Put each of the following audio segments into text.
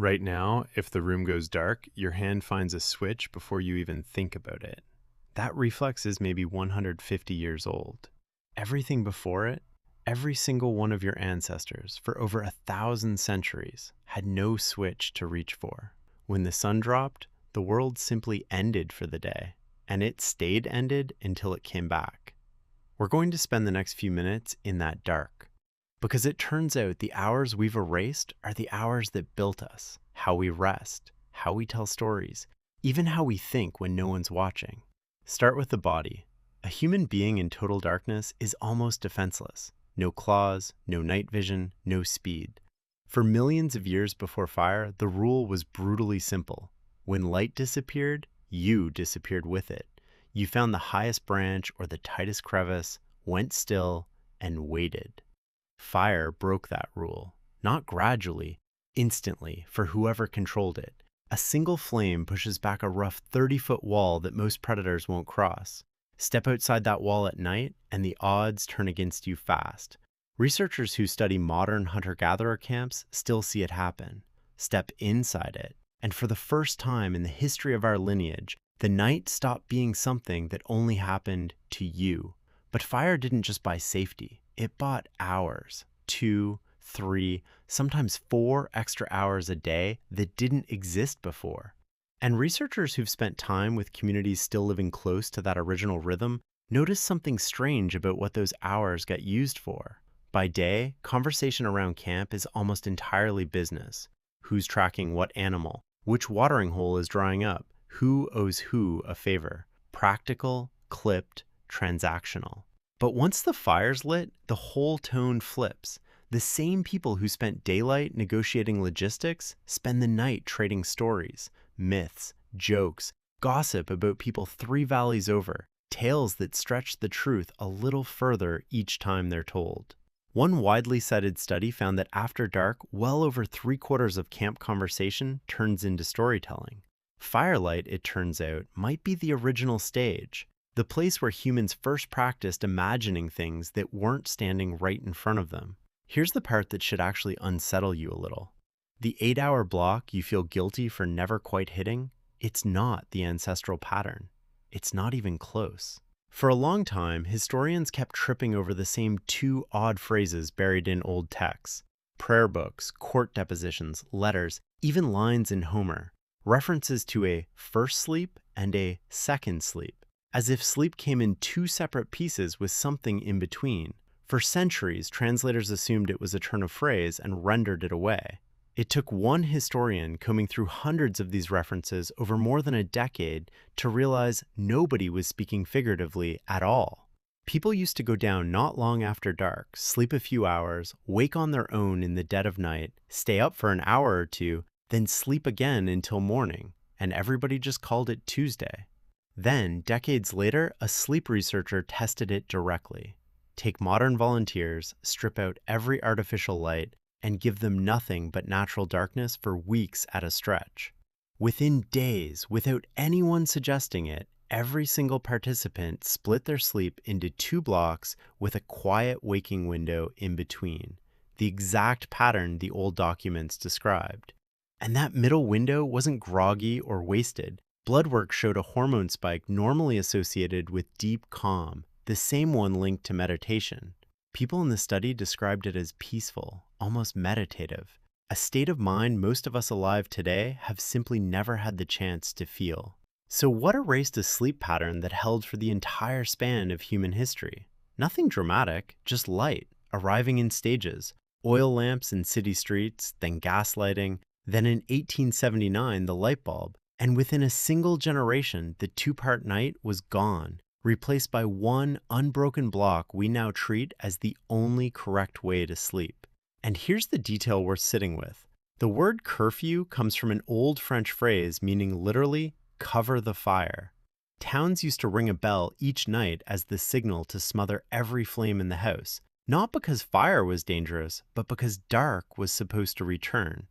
Right now, if the room goes dark, your hand finds a switch before you even think about it. That reflex is maybe 150 years old. Everything before it, every single one of your ancestors for over 1,000 centuries had no switch to reach for. When the sun dropped, the world simply ended for the day, and it stayed ended until it came back. We're going to spend the next few minutes in that dark, because it turns out the hours we've erased are the hours that built us, how we rest, how we tell stories, even how we think when no one's watching. Start with the body. A human being in total darkness is almost defenseless. No claws, no night vision, no speed. For millions of years before fire, the rule was brutally simple. When light disappeared, you disappeared with it. You found the highest branch or the tightest crevice, went still, and waited. Fire broke that rule, not gradually, instantly for whoever controlled it. A single flame pushes back a rough 30-foot wall that most predators won't cross. Step outside that wall at night, and the odds turn against you fast. Researchers who study modern hunter-gatherer camps still see it happen. Step inside it, and for the first time in the history of our lineage, the night stopped being something that only happened to you. But fire didn't just buy safety. It bought hours, 2, 3, sometimes 4 extra hours a day that didn't exist before. And researchers who've spent time with communities still living close to that original rhythm notice something strange about what those hours got used for. By day, conversation around camp is almost entirely business. Who's tracking what animal? Which watering hole is drying up? Who owes who a favor? Practical, clipped, transactional. But once the fire's lit, the whole tone flips. The same people who spent daylight negotiating logistics spend the night trading stories, myths, jokes, gossip about people 3 valleys over, tales that stretch the truth a little further each time they're told. One widely cited study found that after dark, well over 3/4 of camp conversation turns into storytelling. Firelight, it turns out, might be the original stage, the place where humans first practiced imagining things that weren't standing right in front of them. Here's the part that should actually unsettle you a little. The 8-hour block you feel guilty for never quite hitting, it's not the ancestral pattern. It's not even close. For a long time, historians kept tripping over the same 2 odd phrases buried in old texts. Prayer books, court depositions, letters, even lines in Homer. References to a first sleep and a second sleep, as if sleep came in 2 separate pieces with something in between. For centuries, translators assumed it was a turn of phrase and rendered it away. It took one historian combing through hundreds of these references over more than a decade to realize nobody was speaking figuratively at all. People used to go down not long after dark, sleep a few hours, wake on their own in the dead of night, stay up for an hour or 2, then sleep again until morning, and everybody just called it Tuesday. Then, decades later, a sleep researcher tested it directly. Take modern volunteers, strip out every artificial light, and give them nothing but natural darkness for weeks at a stretch. Within days, without anyone suggesting it, every single participant split their sleep into 2 blocks with a quiet waking window in between, the exact pattern the old documents described. And that middle window wasn't groggy or wasted. Blood work showed a hormone spike normally associated with deep calm, the same one linked to meditation. People in the study described it as peaceful, almost meditative, a state of mind most of us alive today have simply never had the chance to feel. So what erased a sleep pattern that held for the entire span of human history? Nothing dramatic, just light, arriving in stages. Oil lamps in city streets, then gaslighting, then in 1879 the light bulb. And within a single generation, the 2-part night was gone, replaced by one unbroken block we now treat as the only correct way to sleep. And here's the detail worth sitting with. The word curfew comes from an old French phrase meaning literally, cover the fire. Towns used to ring a bell each night as the signal to smother every flame in the house, not because fire was dangerous, but because dark was supposed to return.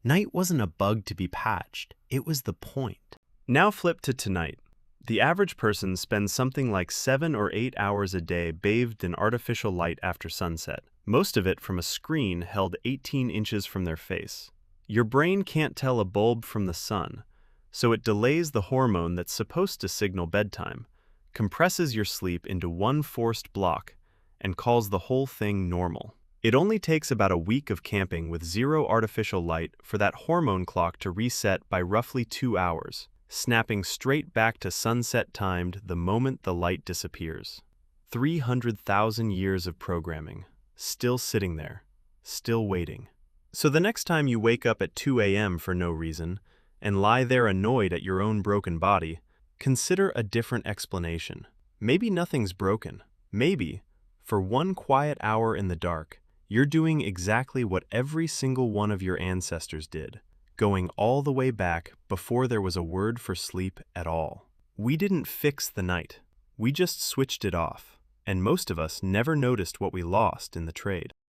Night wasn't a bug to be patched, it was the point. Now flip to tonight. The average person spends something like 7 or 8 hours a day bathed in artificial light after sunset, most of it from a screen held 18 inches from their face. Your brain can't tell a bulb from the sun, so it delays the hormone that's supposed to signal bedtime, compresses your sleep into one forced block, and calls the whole thing normal. It only takes about a week of camping with zero artificial light for that hormone clock to reset by roughly 2 hours, snapping straight back to sunset timed the moment the light disappears. 300,000 years of programming, still sitting there, still waiting. So the next time you wake up at 2 a.m. for no reason, and lie there annoyed at your own broken body, consider a different explanation. Maybe nothing's broken. Maybe, for one quiet hour in the dark, you're doing exactly what every single one of your ancestors did, going all the way back before there was a word for sleep at all. We didn't fix the night. We just switched it off, and most of us never noticed what we lost in the trade.